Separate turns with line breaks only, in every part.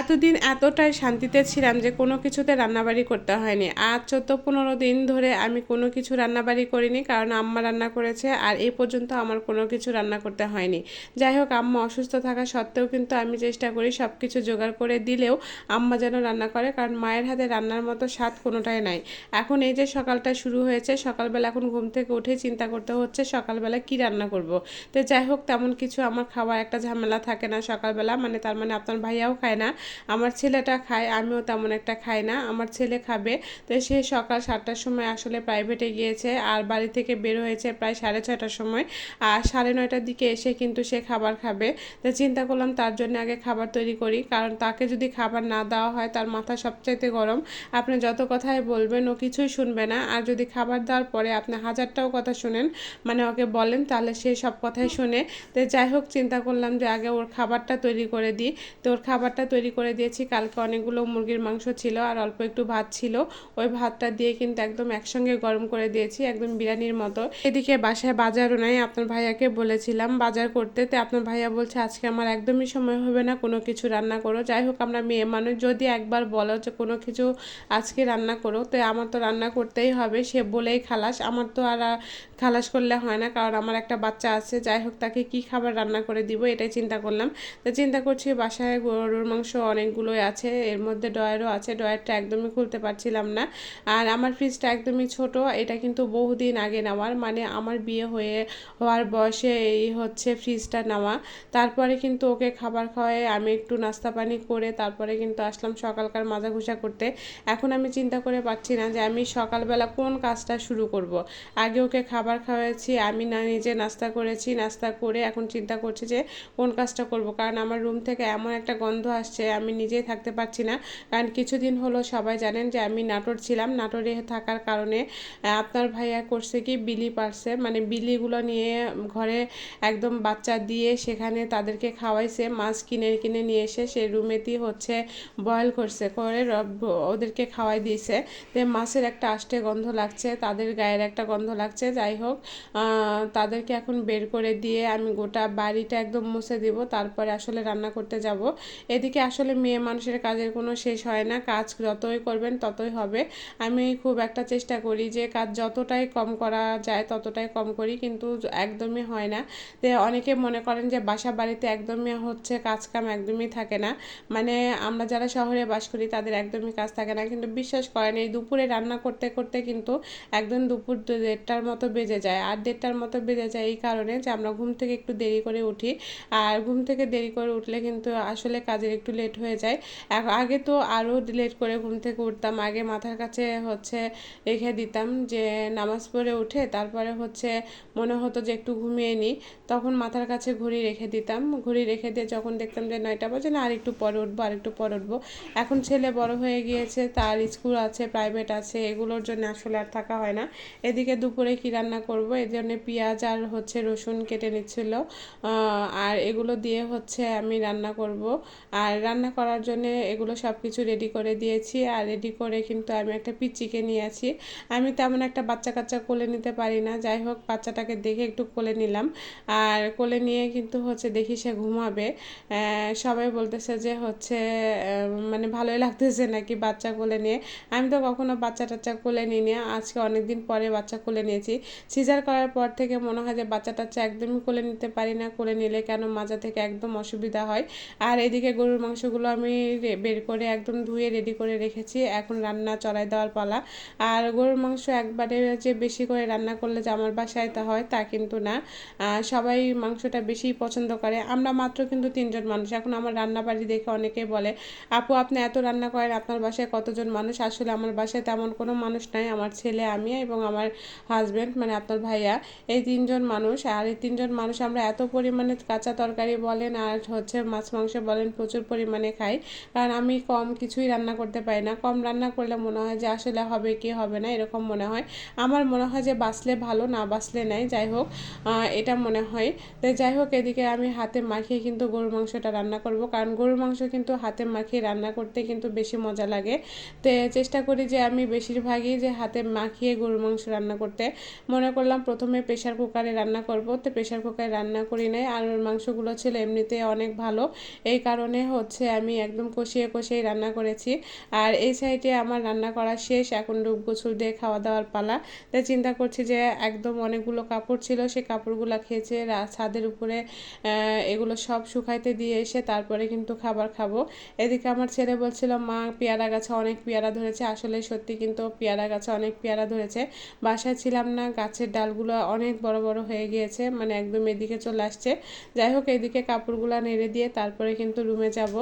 এতদিন এতটাই শান্তিতে ছিলাম যে কোনো কিছুতে রান্নাবাড়ি করতে হয়নি। আজ 14-15 দিন ধরে আমি কোনো কিছু রান্নাবাড়ি করিনি, কারণ আম্মা রান্না করেছে আর এই পর্যন্ত আমার কোনো কিছু রান্না করতে হয়নি। যাই হোক, আম্মা অসুস্থ থাকা সত্ত্বেও কিন্তু আমি চেষ্টা করি সব কিছু জোগাড় করে দিলেও আম্মা যেন রান্না করে, কারণ মায়ের হাতে রান্নার মতো স্বাদ কোনোটাই নাই। এখন এই যে সকালটা শুরু হয়েছে, সকালবেলা এখন ঘুম থেকে উঠে চিন্তা করতে হচ্ছে সকালবেলা কি রান্না করব। তো যাই হোক, তেমন কিছু আমার খাওয়ার একটা ঝামেলা থাকে না সকালবেলা, মানে তার মানে আপনার ভাইয়াও খায় না, আমার ছেলেটা খায়, আমিও তেমন একটা খাই না, আমার ছেলে খাবে। তো সে সকাল 7টার সময় আসলে প্রাইভেটে গিয়েছে আর বাড়ি থেকে বের হয়েছে প্রায় 6:30টার সময়, আর 9:30টার দিকে এসে কিন্তু সে খাবার খাবে। তো চিন্তা করলাম তার জন্য আগে খাবার তৈরি করি, কারণ তাকে যদি খাবার না দেওয়া হয় তার মাথা সবচাইতে গরম। আপনি যত কথাই বলবেন ও কিছুই শুনবে না, আর যদি খাবার দেওয়ার পরে আপনি হাজারটাও কথা শুনেন, মানে ওকে বলেন, তাহলে সে সব কথাই শুনে। তো যাই হোক, চিন্তা করলাম যে আগে ওর খাবারটা তৈরি করে দিই। তো ওর খাবারটা তৈরি করে দিয়েছি। কালকে অনেকগুলো মুরগির মাংস ছিল আর অল্প একটু ভাত ছিল, ওই ভাতটা দিয়ে কিন্তু একদম একসঙ্গে গরম করে দিয়েছি, একদম বিরিয়ানির মতো। এদিকে বাসায় বাজারও নাই, আপনার ভাইয়াকে বলেছিলাম বাজার করতে, তো আপনার ভাইয়া বলছে আজকে আমার একদমই সময় হবে না, কোনো কিছু রান্না করো। যাই হোক, আমরা মেয়ে মানুষ, যদি একবার বলো যে কোনো কিছু আজকে রান্না করো, তো আমার তো রান্না করতেই হবে, সে বলেই খালাস। আমার তো আর খালাস করলে হয় না, কারণ আমার একটা বাচ্চা আছে। যাই হোক, তাকে কি খাবার রান্না করে দিব এটাই চিন্তা করলাম। তো চিন্তা করছি বাসায় গরুর মাংস অনেকগুলোই আছে, এর মধ্যে ডয়ারও আছে, ডয়ারটা একদমই খুলতে পারছিলাম না। আর আমার ফ্রিজটা একদমই ছোট, এটা কিন্তু বহুদিন আগে নেওয়ার, মানে আমার বিয়ে হওয়ার বয়সে এই হচ্ছে ফ্রিজটা নেওয়া। তারপরে কিন্তু ওকে খাবার খাওয়াই আমি একটু নাস্তা পানি করে তারপরে কিন্তু আসলাম সকালকার মাজা ঘষা করতে। এখন আমি চিন্তা করে পাচ্ছি না যে আমি সকালবেলা কোন কাজটা শুরু করব। আগে ওকে খাবার খাওয়াচ্ছি, আমি না নিজে নাস্তা করেছি, নাস্তা করে এখন চিন্তা করছি যে কোন কাজটা করব, কারণ আমার রুম থেকে এমন একটা গন্ধ আসছে আমি নিজেই থাকতে পারছি না। কারণ কিছুদিন হলো সবাই জানেন যে আমি নাটোর ছিলাম, নাটোরে থাকার কারণে আপনার ভাইয়া করছে কি বিলি পারছে, মানে বিলিগুলো নিয়ে ঘরে একদম বাচ্চা দিয়ে সেখানে তাদেরকে খাওয়াইছে, মাছ কিনে কিনে নিয়ে এসে সে রুমেতেই হচ্ছে বয়েল করছে, করে ওদেরকে খাওয়াই দিয়েছে। তো মাছের একটা আষ্টে গন্ধ লাগছে, তাদের গায়ের একটা গন্ধ লাগছে। যাই হোক, তাদেরকে এখন বের করে দিয়ে আমি গোটা বাড়িটা একদম মুছে দিব, তারপরে আসলে রান্না করতে যাব। এদিকে আসলে মেয়ে মানুষের কাজের কোনো শেষ হয় না, কাজ যতই করবেন ততই হবে। আমি খুব একটা চেষ্টা করি যে কাজ যতটাই কম করা যায় ততটাই কম করি, কিন্তু একদমই হয় না। তো অনেকে মনে করেন যে বাসা বাড়িতে একদমই হচ্ছে কাজ কাম একদমই থাকে না, মানে আমরা যারা শহরে বাস করি তাদের একদমই কাজ থাকে না, কিন্তু বিশ্বাস করেন এই দুপুরে রান্না করতে করতে কিন্তু একদম দুপুর 1:30টার মতো বেজে যায়। আর 1:30টার মতো বেজে যায় এই কারণে যে আমরা ঘুম থেকে একটু দেরি করে উঠি, আর ঘুম থেকে দেরি করে উঠলে কিন্তু আসলে কাজের একটু লেট হয়ে যায়। আগে তো আরও লেট করে ঘুম থেকে উঠতাম, আগে মাথার কাছে হচ্ছে রেখে দিতাম যে নামাজ পড়ে উঠে তারপরে হচ্ছে মনে হতো যে একটু ঘুমিয়ে নিই, তখন মাথার কাছে ঘড়ি রেখে দিতাম, ঘড়ি রেখে দিয়ে যখন দেখতাম যে 9টা বাজে, না আর একটু পরে উঠবো আর একটু পরে উঠবো। এখন ছেলে বড় হয়ে গিয়েছে, তার স্কুল আছে, প্রাইভেট আছে, এগুলোর জন্য আসলে আর থাকা হয় না। এদিকে দুপুরে কি রান্না করব, এই জন্য পেঁয়াজ আর হচ্ছে রসুন কেটে নিচ্ছিল, আর এগুলো দিয়ে হচ্ছে আমি রান্না করব। আর রান্না করার জন্য এগুলো সব কিছু রেডি করে দিয়েছি, আর রেডি করে কিন্তু আমি একটা পিচ্চিকে নিয়ে আছি। আমি তেমন একটা বাচ্চা কাচ্চা কোলে নিতে পারি না, যাই হোক বাচ্চাটাকে দেখে একটু কোলে নিলাম, আর কোলে নিয়ে কিন্তু হচ্ছে দেখি সে ঘুমাবে। সবাই বলতেছে যে হচ্ছে মানে ভালোই লাগতেছে নাকি বাচ্চা কোলে নিয়ে। আমি তো কখনো বাচ্চা টাচ্চা কোলে নিই না, আজকে অনেক দিন পরে বাচ্চা কোলে নিয়েছি। সিজার করার পর থেকে মনে হয় যে বাচ্চা টাচ্চা একদমই কোলে নিতে পারি না, কোলে নিলে কেন মাজা থেকে একদম অসুবিধা হয়। আর এদিকে গরুর মাংসগুলো আমি বের করে একদম ধুয়ে রেডি করে রেখেছি, এখন রান্না চড়াই দেওয়ার পালা। আর গরুর মাংস একবারে যে বেশি করে রান্না করলে যে আমার বাসায় তা হয় তা কিন্তু না, সবাই মাংসটা বেশি পছন্দ করে। আমরা মাত্র কিন্তু 3জন মানুষ। এখন আমার রান্না বাড়ি দেখে অনেকেই বলে আপু আপনি এত রান্না করেন, আপনার বাসায় কতজন মানুষ? আসলে আমার বাসায় তেমন কোনো মানুষ নাই, আমার ছেলে, আমি এবং আমার হাজব্যান্ড মানে আপনার ভাইয়া, এই 3জন মানুষ। আর এই 3জন মানুষ আমরা এত পরিমাণে কাঁচা তরকারি বলেন আর হচ্ছে মাছ মাংস বলেন প্রচুর পরিমাণে খাই, কারণ আমি কম কিছুই রান্না করতে পারি না। কম রান্না করলে মনে হয় যে আসলে হবে কি হবে না এরকম মনে হয়। আমার মনে হয় যে বাঁচলে ভালো, না বাঁচলে নাই, যাই হোক এটা মনে হয়। তো যাই হোক, এদিকে আমি হাতে মাখিয়ে কিন্তু গরুর মাংসটা রান্না করব, কারণ গরুর মাংস কিন্তু হাতে মাখিয়ে রান্না করতে কিন্তু বেশি মজা লাগে। তো চেষ্টা করি যে আমি বেশিরভাগই যে হাতে মাখিয়ে গরুর মাংস রান্না করতে। মনে করলাম প্রথমে প্রেশার কুকারে রান্না করব, তো প্রেশার কুকারে রান্না করি নাই, আর ওর মাংসগুলো ছিল এমনিতে অনেক ভালো, এই কারণে হচ্ছে আমি একদম কষিয়ে কষিয়ে রান্না করেছি। আর এই সাইডে আমার রান্না করা শেষ, এখন ডুব গোসল দিয়ে খাওয়া দাওয়ার পালা। তাই চিন্তা করছি যে একদম অনেকগুলো কাপড় ছিল, সেই কাপড়গুলো খেয়েছে ছাদের উপরে এগুলো সব শুকাইতে দিয়ে এসে তারপরে কিন্তু খাবার খাবো। এদিকে আমার ছেলে বলছিল মা পেয়ারা গাছে অনেক পেয়ারা ধরেছে, আসলে সত্যি কিন্তু পেয়ারা গাছে অনেক পেয়ারা ধরেছে। বাসায় ছিলাম না, গাছের ডালগুলো অনেক বড় বড় হয়ে গিয়েছে, মানে একদম এদিকে চলে আসছে। যাই হোক, এদিকে কাপড়গুলো নেড়ে দিয়ে তারপরে কিন্তু রুমে যাব।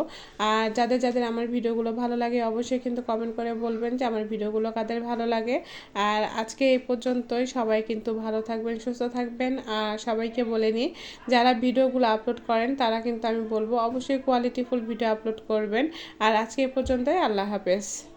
আর যাদের যাদের আমার ভিডিওগুলো ভালো লাগে অবশ্যই কিন্তু কমেন্ট করে বলবেন যে আমার ভিডিওগুলো কাদের ভালো লাগে। আর আজকে এই পর্যন্তই, সবাই কিন্তু ভালো থাকবেন, সুস্থ থাকবেন। আর সবাইকে বলে নিই, যারা ভিডিওগুলো আপলোড করেন তারা কিন্তু আমি বলবো অবশ্যই কোয়ালিটিফুল ভিডিও আপলোড করবেন। আর আজকে এই পর্যন্তই, আল্লাহ হাফেজ।